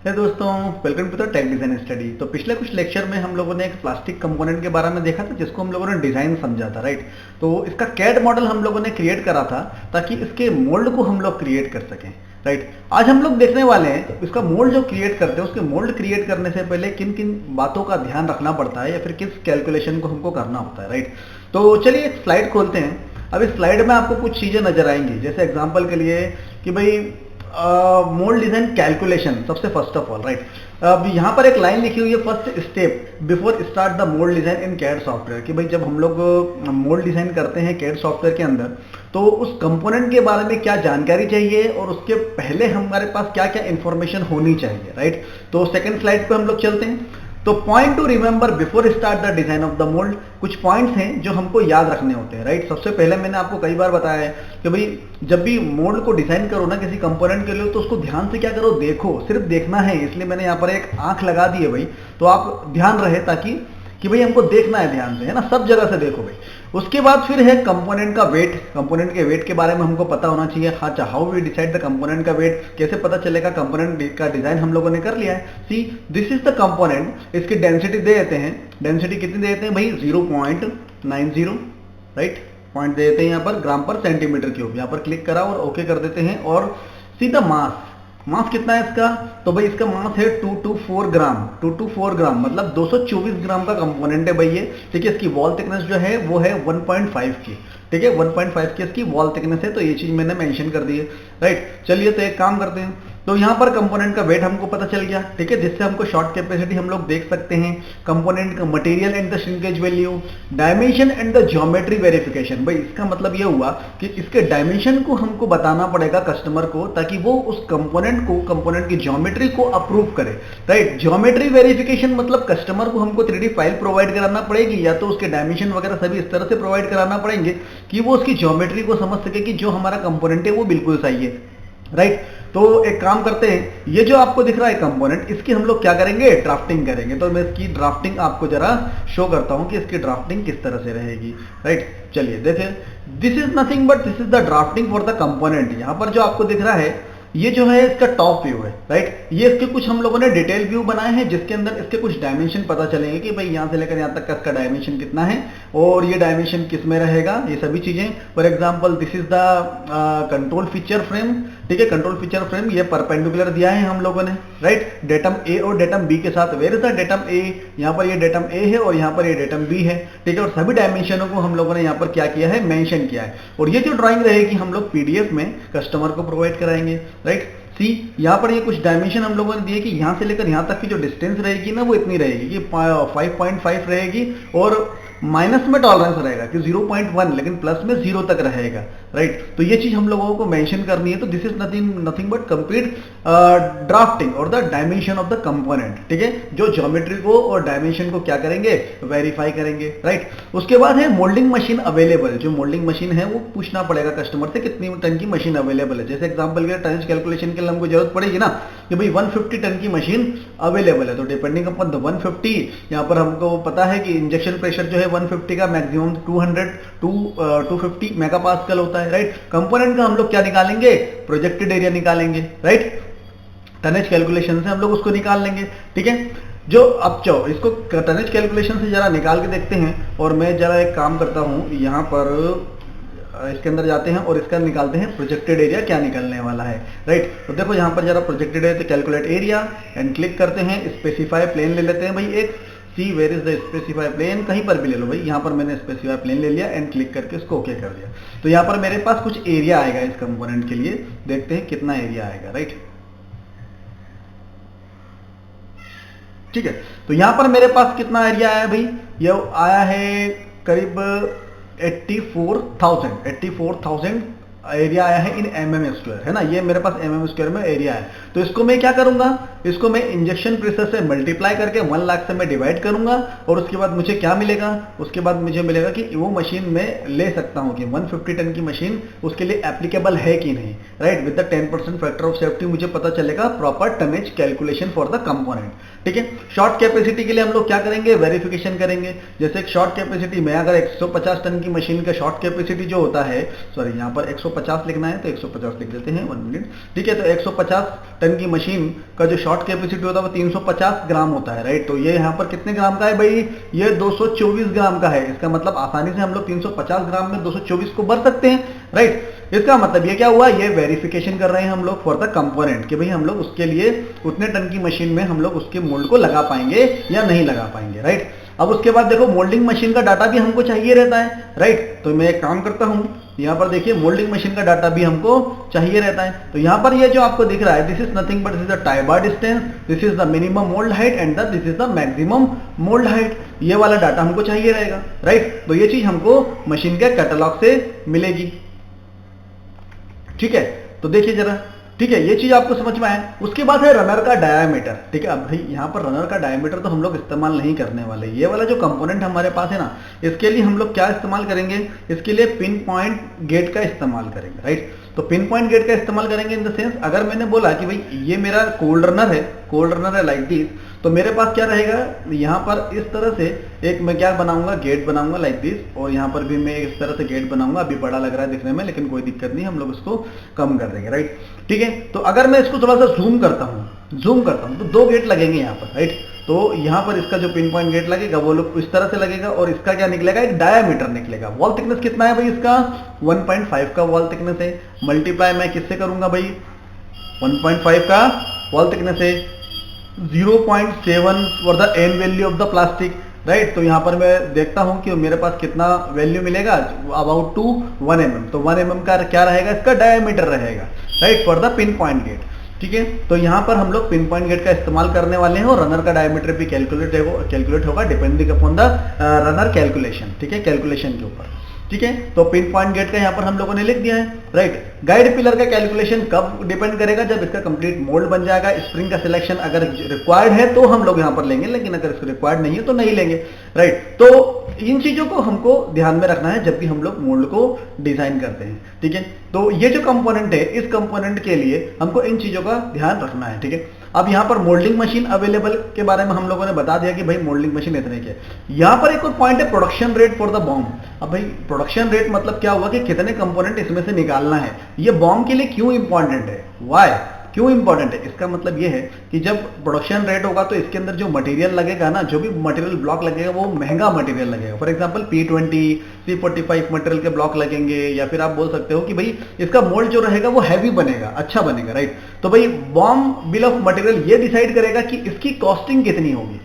हे दोस्तों, welcome to the tech design study. तो पिछले कुछ लेक्चर में हम लोगों ने एक प्लास्टिक कंपोनेंट के बारे में देखा था जिसको हम लोगों ने डिजाइन समझा था, राइट। तो इसका कैड मॉडल हम लोगों ने क्रिएट करा था ताकि इसके मोल्ड को हम लोग क्रिएट कर सकें, राइट। आज हम लोग देखने वाले हैं इसका मोल्ड जो क्रिएट करते हैं उसके मोल्ड क्रिएट करने से पहले किन किन बातों का ध्यान रखना पड़ता है या फिर किस कैलकुलेशन को हमको करना होता है, राइट। तो चलिए एक स्लाइड खोलते हैं। अब इस स्लाइड में आपको कुछ चीजें नजर आएंगी, जैसे एग्जाम्पल के लिए कि भाई मोल्ड डिजाइन कैलकुलेशन सबसे फर्स्ट ऑफ ऑल, राइट। अब यहाँ पर एक लाइन लिखी हुई है, first step before start the mould design in CAD software, कि भाई जब हम लोग मोल्ड डिजाइन करते हैं कैड सॉफ्टवेयर के अंदर तो उस कंपोनेंट के बारे में क्या जानकारी चाहिए और उसके पहले हमारे पास क्या क्या इंफॉर्मेशन होनी चाहिए, राइट। तो सेकंड स्लाइड पे हम लोग चलते हैं। तो point two remember before start the design of the mould, कुछ पॉइंट्स हैं जो हमको याद रखने होते हैं, राइट। सबसे पहले मैंने आपको कई बार बताया है कि भाई जब भी मोल्ड को डिजाइन करो ना किसी कंपोनेंट के लिए तो उसको ध्यान से क्या करो, देखो, सिर्फ देखना है। इसलिए मैंने यहाँ पर एक आंख लगा दी है भाई, तो आप ध्यान रहे ताकि कि भाई हमको देखना है ध्यान से, है ना, सब जगह से देखो भाई। उसके बाद फिर है कंपोनेंट का वेट। कंपोनेंट के वेट के बारे में हमको पता होना चाहिए। अच्छा, how we decide the component का वेट, कैसे पता चलेगा। कंपोनेंट का डिजाइन हम लोगों ने कर लिया है। See this is the component, इसकी डेंसिटी दे देते हैं। डेंसिटी कितनी दे देते हैं भाई, 0.90, राइट। पॉइंट दे देते हैं यहाँ पर ग्राम पर सेंटीमीटर क्यूब। यहाँ पर क्लिक करा और ओके कर देते हैं। और सी द मास, मास कितना है इसका, तो भाई इसका मास है 224 ग्राम। 224 ग्राम मतलब 224 ग्राम का कंपोनेंट है भाई ये, ठीक है। इसकी वॉल थिकनेस जो है वो है 1.5 की, ठीक है। 1.5 की इसकी वॉल थिकनेस है, तो ये चीज मैंने मेंशन कर दी है, राइट। चलिए तो एक काम करते हैं। तो यहाँ पर कंपोनेंट का वेट हमको पता चल गया, ठीक है, जिससे हमको शॉर्ट कैपेसिटी हम लोग देख सकते हैं। कंपोनेंट का material and the shrinkage value, dimension and the geometry verification. भाई इसका मतलब ये हुआ कि इसके डायमेंशन को हमको बताना पड़ेगा कस्टमर को, ताकि वो उस कंपोनेंट को, कंपोनेंट की ज्योमेट्री को अप्रूव करे, राइट। ज्योमेट्री वेरिफिकेशन मतलब कस्टमर को हमको 3D फाइल प्रोवाइड कराना पड़ेगी, या तो उसके डायमेंशन वगैरह सभी इस तरह से प्रोवाइड कराना पड़ेंगे कि वो उसकी ज्योमेट्री को समझ सके कि जो हमारा कंपोनेंट है वो बिल्कुल सही है, राइट। तो एक काम करते हैं, ये जो आपको दिख रहा है कंपोनेंट, इसकी हम लोग क्या करेंगे, ड्राफ्टिंग करेंगे। तो मैं इसकी ड्राफ्टिंग आपको जरा शो करता हूं कि इसकी ड्राफ्टिंग किस तरह से रहेगी, राइट। चलिए देखिए, this is nothing but this is the drafting for the component. यहां पर जो आपको दिख रहा है ये जो है इसका टॉप व्यू है, राइट। ये इसके कुछ हम लोगों ने डिटेल व्यू बनाए हैं जिसके अंदर इसके कुछ डायमेंशन पता चलेंगे कि भाई यहां से लेकर यहां तक का इसका डायमेंशन कितना है और ये डायमेंशन किस में रहेगा, ये सभी चीजें। For example this is the control feature frame, ठीक है। कंट्रोल फीचर फ्रेम ये परपेंडिकुलर दिया है हम लोगों ने, राइट, डेटम ए और डेटम बी के साथ। वेयर इज द डेटम ए, यहाँ पर ये डेटम ए है और यहाँ पर ये डेटम बी है, ठीक है। और सभी डायमेंशनों को हम लोगों ने यहाँ पर क्या किया है, मेंशन किया है। और ये जो ड्राइंग रहेगी हम लोग पीडीएफ में कस्टमर को प्रोवाइड कराएंगे, राइट। सी यहाँ पर ये कुछ डायमेंशन हम लोगों ने दिए कि यहाँ से लेकर यहाँ तक की जो डिस्टेंस रहेगी ना वो इतनी रहेगी कि 5.5 रहेगी, और माइनस में टॉलरेंस रहेगा कि 0.1, लेकिन प्लस में 0 तक रहेगा, राइट। तो ये चीज हम लोगों को मेंशन करनी है। तो this is nothing but complete drafting और the dimension of the component, ठीक है। जो ज्योमेट्री को और डायमेंशन को क्या करेंगे, वेरीफाई करेंगे, राइट। उसके बाद है मोल्डिंग मशीन अवेलेबल। जो मोल्डिंग मशीन है वो पूछना पड़ेगा कस्टमर से कितनी टन की मशीन अवेलेबल है। जैसे एग्जाम्पल के टन कैलकुलेशन के लिए हमको जरूरत पड़ेगी ना कि भाई 150 टन की मशीन अवेलेबल है, तो डिपेंडिंग अपॉन द 150, यहाँ पर हमको पता है कि इंजेक्शन प्रेशर जो है 150 का मैक्सिमम 250 मेगापास्कल होता है, राइट। कंपोनेंट का हम लोग क्या निकालेंगे, प्रोजेक्टेड एरिया निकालेंगे, राइट। टनेज कैलकुलेशन से हम लोग उसको निकाल लेंगे, ठीक है। जो अब चलो इसको टनेज कैलकुलेशन से जरा निकाल के देखते हैं। और मैं जरा एक काम करता हूं, यहाँ पर इसके अंदर जाते हैं और इसका निकालते हैं प्रोजेक्टेड एरिया क्या निकलने वाला है, राइट। तो देखो यहाँ पर जरा प्रोजेक्टेड एरिया, तो कैलकुलेट एरिया एंड क्लिक करते हैं। स्पेसिफाई प्लेन ले लेते हैं भाई एक। See where is the specify plane, कहीं पर भी ले लो भाई। यहाँ पर मैंने स्पेसिफाई प्लेन ले लिया एंड क्लिक करके इसको ओके कर दिया। तो यहाँ पर मेरे पास कुछ एरिया आएगा इस कंपोनेंट के लिए, देखते हैं कितना एरिया आएगा, राइट, ठीक है। तो यहाँ पर मेरे पास कितना एरिया आया भाई, ये आया है करीब 84,000 एरिया आया है इन mm स्क्वायर, है ना। ये मेरे पास mm स्क्वायर में एरिया है। तो इसको मैं क्या करूंगा, इसको मैं इंजेक्शन प्रेशर से मल्टीप्लाई करके 1 लाख से मैं डिवाइड करूंगा और उसके बाद मुझे क्या मिलेगा, उसके बाद मुझे मिलेगा कि वो मशीन में ले सकता हूं कि 150 टन की मशीन उसके लिए एप्लीकेबल है कि नहीं, right. With the 10% factor of safety मुझे पता चलेगा proper tonnage calculation for the component, ठीक है। शॉर्ट कैपेसिटी के लिए हम लोग क्या करेंगे, वेरिफिकेशन करेंगे। जैसे एक शॉर्ट कैपेसिटी में अगर 150 टन की मशीन का शॉर्ट कैपेसिटी जो होता है, सॉरी यहाँ पर 150 150 लिखना है तो 150 लिख देते हैं, 1 मिनट। ठीक है, तो 150 टन की मशीन का जो शॉर्ट कैपेसिटी होता है वो 350 ग्राम होता है, राइट। तो ये यहाँ पर कितने ग्राम का है भाई, ये 224 ग्राम का है। इसका मतलब आसानी से हम लोग 350 ग्राम में 224 को भर सकते हैं, राइट। इसका मतलब ये क्या हुआ, ये वेरिफिकेशन कर रहे हैं हम लोग फॉर द कंपोनेंट कि भाई हम लोग उसके लिए उतने टन की मशीन में हम लोग उसके मोल्ड को लगा पाएंगे या नहीं लगा पाएंगे, राइट। अब उसके बाद देखो मोल्डिंग मशीन का डाटा भी हमको चाहिए रहता है, राइट। तो मैं एक काम करता हूं, यहाँ पर देखिए मोल्डिंग मशीन का डाटा भी हमको चाहिए रहता है। तो यहाँ पर ये जो आपको दिख रहा है, this is nothing but this is the tie bar distance, this is the minimum mould height and this is the maximum mould height. ये वाला डाटा हमको चाहिए रहेगा, राइट। तो ये चीज हमको मशीन के कैटलॉग से मिलेगी, ठीक है। तो देखिए जरा, ठीक है, ये चीज आपको समझ में आया। उसके बाद है रनर का डायामीटर, ठीक है। अब भाई यहाँ पर रनर का डायामीटर तो हम लोग इस्तेमाल नहीं करने वाले। ये वाला जो कंपोनेंट हमारे पास है ना, इसके लिए हम लोग क्या इस्तेमाल करेंगे, इसके लिए पिन पॉइंट गेट का इस्तेमाल करेंगे, राइट। तो पिन पॉइंट गेट का इस्तेमाल करेंगे इन द सेंस, अगर मैंने बोला कि भाई ये मेरा कोल्ड रनर है लाइक दिस, तो मेरे पास क्या रहेगा, यहाँ पर इस तरह से एक मैं क्या बनाऊंगा, गेट बनाऊंगा लाइक दिस, और यहाँ पर भी मैं इस तरह से गेट बनाऊंगा। अभी बड़ा लग रहा है दिखने में, लेकिन कोई दिक्कत नहीं, हम लोग इसको कम कर देंगे, राइट। ठीक है, तो अगर मैं इसको थोड़ा सा जूम करता हूँ तो 2 गेट लगेंगे यहाँ पर, राइट। तो यहाँ पर इसका जो पिन पॉइंट गेट लगेगा वो लोग इस तरह से लगेगा, और इसका क्या निकलेगा, एक डायामीटर निकलेगा। वॉल थिकनेस कितना है भाई इसका, 1.5 का वॉल थिकनेस है। मल्टीप्लाई मैं किससे करूंगा भाई, 1.5 का वॉल थिकनेस है, 0.7 for the n value of the plastic, right. तो यहाँ पर मैं देखता हूँ कि मेरे पास कितना वैल्यू मिलेगा, अबाउट टू 1 mm। तो 1 mm का क्या रहेगा, इसका डायमीटर रहेगा, right, for the pin point gate. ठीक है, तो यहाँ पर हम लोग पिन पॉइंट गेट का इस्तेमाल करने वाले हैं, और रनर का डायमीटर भी कैलकुलेट होगा depending upon the runner calculation, ठीक है, कैलकुलेशन के ऊपर। ठीक है, तो पिन पॉइंट गेट का यहाँ पर हम लोगों ने लिख दिया है, राइट। गाइड पिलर का कैलकुलेशन कब डिपेंड करेगा, जब इसका कंप्लीट मोल्ड बन जाएगा। स्प्रिंग का सिलेक्शन अगर रिक्वायर्ड है तो हम लोग यहाँ पर लेंगे, लेकिन अगर इसको रिक्वायर्ड नहीं है तो नहीं लेंगे, राइट। तो इन चीजों को हमको ध्यान में रखना है जब भी हम लोग मोल्ड को डिजाइन करते हैं, ठीक है। तो ये जो कंपोनेंट है, इस कंपोनेंट के लिए हमको इन चीजों का ध्यान रखना है, ठीक है। अब यहाँ पर मोल्डिंग मशीन अवेलेबल के बारे में हम लोगों ने बता दिया कि भाई मोल्डिंग मशीन इतने की है। यहाँ पर एक और पॉइंट है, production rate for the bomb. अब भाई प्रोडक्शन रेट मतलब क्या हुआ कि कितने कंपोनेंट इसमें से निकालना है। ये बॉम्ब के लिए क्यों इंपॉर्टेंट है, वाई, क्यों इंपॉर्टेंट है, इसका मतलब ये है कि जब प्रोडक्शन रेट होगा तो इसके अंदर जो मटेरियल लगेगा ना, जो भी मटेरियल ब्लॉक लगेगा वो महंगा मटेरियल लगेगा। For example P20 C45 material के ब्लॉक लगेंगे, या फिर आप बोल सकते हो कि भाई इसका मोल्ड जो रहेगा वो हैवी बनेगा, अच्छा बनेगा, राइट। तो भाई बॉम्ब बिल ऑफ मटेरियल ये डिसाइड करेगा कि इसकी कॉस्टिंग कितनी होगी,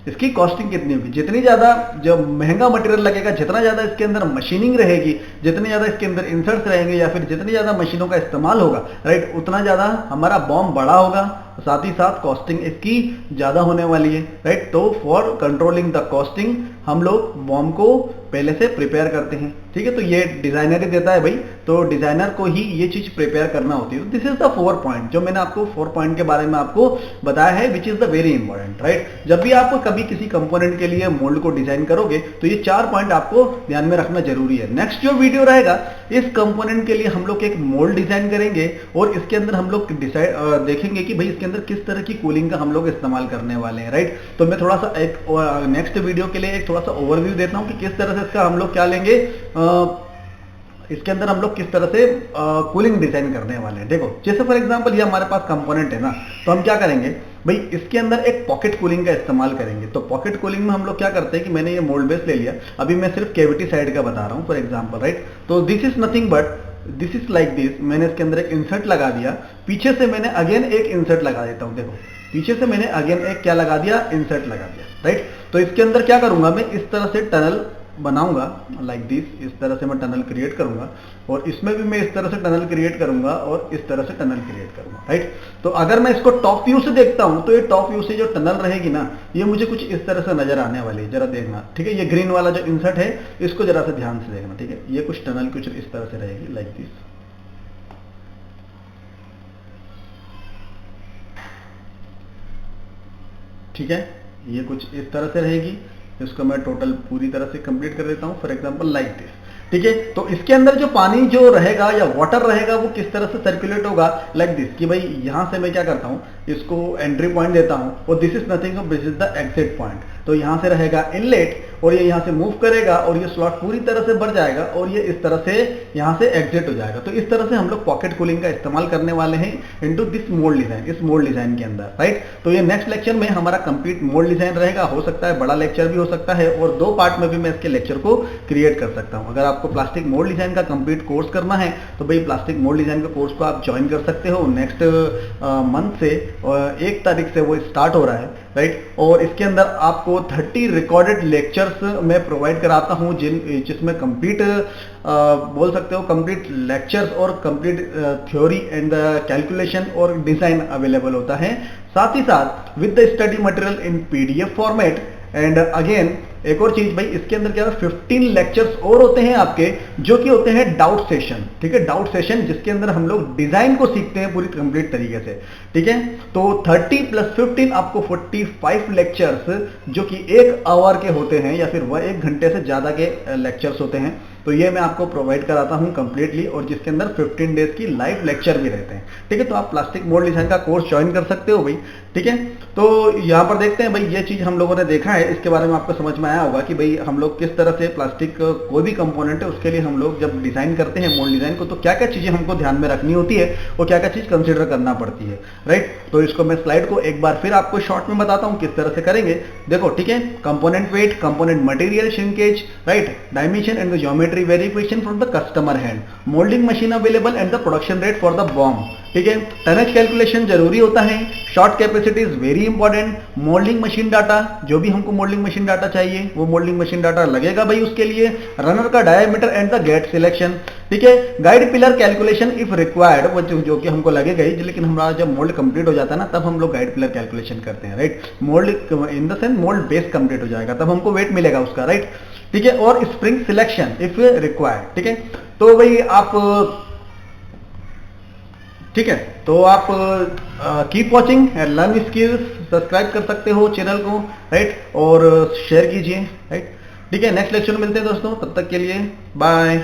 इसकी कॉस्टिंग कितनी होगी। जितनी ज्यादा जब महंगा मटेरियल लगेगा, जितना ज्यादा इसके अंदर मशीनिंग रहेगी, जितने ज्यादा इसके अंदर इंसर्ट्स रहेंगे, या फिर जितनी ज्यादा मशीनों का इस्तेमाल होगा, राइट, उतना ज्यादा हमारा बॉम्ब बड़ा होगा, साथ ही साथ कॉस्टिंग इसकी ज्यादा होने वाली है, राइट। तो फॉर कंट्रोलिंग द कॉस्टिंग हम लोग बॉम्ब को पहले से प्रिपेयर करते हैं, ठीक है। तो ये डिजाइनर ही देता है भाई, तो डिजाइनर को ही ये चीज प्रिपेयर करना होती है। दिस इज द 4 पॉइंट जो मैंने आपको 4 पॉइंट के बारे में आपको बताया है, which is the very important, right. जब भी आप कभी किसी कंपोनेंट के लिए मोल्ड को डिजाइन करोगे तो ये 4 पॉइंट आपको ध्यान में रखना जरूरी है। नेक्स्ट जो वीडियो रहेगा, इस कंपोनेंट के लिए हम लोग एक मोल्ड डिजाइन करेंगे, और इसके अंदर हम लोग डिसाइड देखेंगे कि भाई इसके अंदर किस तरह की कूलिंग का हम लोग इस्तेमाल करने वाले हैं, राइट। तो मैं थोड़ा सा एक नेक्स्ट वीडियो के लिए एक थोड़ा सा ओवरव्यू देता हूं कि किस तरह से इसका हम लोग क्या लेंगे, इसके अंदर हम लोग किस तरह से कूलिंग डिजाइन करने वाले हैं। देखो जैसे फॉर एग्जांपल ये हमारे पास कंपोनेंट है ना, तो हम क्या करेंगे भाई, इसके अंदर एक पॉकेट कूलिंग का इस्तेमाल करेंगे। तो पॉकेट कूलिंग में हम लोग क्या करते हैं कि मैंने ये मोल्ड बेस ले लिया, अभी मैं सिर्फ कैविटी साइड का बता रहा हूं फॉर एग्जांपल, राइट। तो this is nothing but this is like this, मैंने इसके अंदर एक इंसर्ट लगा दिया, पीछे से मैंने अगेन एक इंसर्ट लगा देता हूं। देखो पीछे से मैंने अगेन एक क्या लगा दिया, इंसर्ट लगा दिया, राइट। तो इसके अंदर क्या करूंगा मैं, इस तरह से टनल बनाऊंगा लाइक दिस, इस तरह से मैं टनल क्रिएट करूंगा, और इसमें भी मैं इस तरह से टनल क्रिएट करूंगा, और इस तरह से टनल क्रिएट करूंगा, राइट। तो अगर मैं इसको टॉप व्यू से देखता हूं तो ये टॉप व्यू से जो टनल रहेगी ना, ये मुझे कुछ इस तरह से नजर आने वाली है, जरा देखना, ठीक है। ये ग्रीन वाला जो इंसर्ट है इसको जरा से ध्यान से देखना, ठीक है। ये कुछ टनल कुछ इस तरह से रहेगी लाइक दिस, ठीक है। ये कुछ इस तरह से रहेगी, इसको मैं टोटल पूरी तरह से कंप्लीट कर देता हूं फॉर एग्जांपल लाइक दिस, ठीक है। तो इसके अंदर जो पानी जो रहेगा या वाटर रहेगा वो किस तरह से सर्कुलेट होगा लाइक दिस, कि भाई यहां से मैं क्या करता हूं, इसको एंट्री पॉइंट देता हूं, और this is nothing, this is the exit point. तो यहां से रहेगा इनलेट, और ये यहाँ से मूव करेगा और ये स्लॉट पूरी तरह से भर जाएगा और ये इस तरह से यहाँ से एग्जिट हो जाएगा। तो इस तरह से हम लोग पॉकेट कूलिंग का इस्तेमाल करने वाले हैं इनटू दिस मोल्ड डिजाइन, इस मोल्ड डिजाइन के अंदर, राइट। तो ये नेक्स्ट लेक्चर में हमारा कंप्लीट मोल्ड डिजाइन रहेगा, हो सकता है बड़ा लेक्चर भी हो सकता है और 2 पार्ट में भी मैं इसके लेक्चर को क्रिएट कर सकता हूं। अगर आपको प्लास्टिक मोल्ड डिजाइन का कंप्लीट कोर्स करना है तो भाई प्लास्टिक मोल्ड डिजाइन का कोर्स को आप ज्वाइन कर सकते हो। नेक्स्ट मंथ से 1 तारीख से वो स्टार्ट हो रहा है, राइट। और इसके अंदर आपको 30 रिकॉर्डेड लेक्चर्स मैं प्रोवाइड कराता हूं जिसमें कंप्लीट बोल सकते हो कंप्लीट लेक्चर्स और कंप्लीट थ्योरी एंड कैलकुलेशन और डिजाइन अवेलेबल होता है, साथ ही साथ with the study material in PDF format. And again एक और चीज भाई, इसके अंदर क्या है 15 लेक्चर्स और होते हैं आपके, जो कि होते हैं डाउट सेशन, ठीक है, डाउट सेशन जिसके अंदर हम लोग डिजाइन को सीखते हैं पूरी कंप्लीट तरीके से, ठीक है। तो 30 + 15 आपको 45 लेक्चर्स जो कि 1 आवर के होते हैं या फिर वह 1 घंटे से ज्यादा के लेक्चर्स होते हैं, तो ये मैं आपको प्रोवाइड कराता हूं कंप्लीटली, और जिसके अंदर 15 डेज की लाइव लेक्चर भी रहते हैं, ठीक है। तो आप प्लास्टिक मोल्ड डिजाइन का कोर्स ज्वाइन कर सकते हो भाई, ठीक है। तो यहाँ पर देखते हैं भाई, ये चीज हम लोगों ने देखा है, इसके बारे में आपको समझ में आया होगा कि भाई हम लोग किस तरह से प्लास्टिक कोई भी कंपोनेंट है उसके लिए हम लोग जब डिजाइन करते हैं मोल्ड डिजाइन को, तो क्या क्या चीजें हमको ध्यान में रखनी होती है और क्या क्या चीज कंसिडर करना पड़ती है, राइट। तो इसको मैं स्लाइड को एक बार फिर आपको शॉर्ट में बताता हूँ किस तरह से करेंगे। देखो, ठीक है, component weight, component material shrinkage, right, dimension and the geometry verification from the customer hand, moulding machine available and the production rate for the bomb, ठीक है। टनेज कैलकुलेशन जरूरी होता है, short capacity is very important, moulding machine data, जो भी हमको moulding machine data चाहिए वो मोल्डिंग मशीन डाटा लगेगा भाई उसके लिए, रनर का diameter and the gate selection, ठीक है। Guide pillar calculation if required, वो जो कि हमको लगेगा ही, लेकिन हमारा जब मोल्ड कंप्लीट हो जाता है ना तब हम लोग गाइड पिलर कैलकुलेशन करते हैं, right. Mould in the sense mould base complete हो जाएगा तब हमको वेट मिलेगा उसका, राइट, ठीक है। और स्प्रिंग सिलेक्शन इफ रिक्वायर्ड, ठीक है। तो भाई आप, ठीक है, तो आप keep watching and learn skills, subscribe कर सकते हो चैनल को, राइट, और शेयर कीजिए, राइट, ठीक है। नेक्स्ट लेक्चर में मिलते हैं दोस्तों, तब तक के लिए बाय।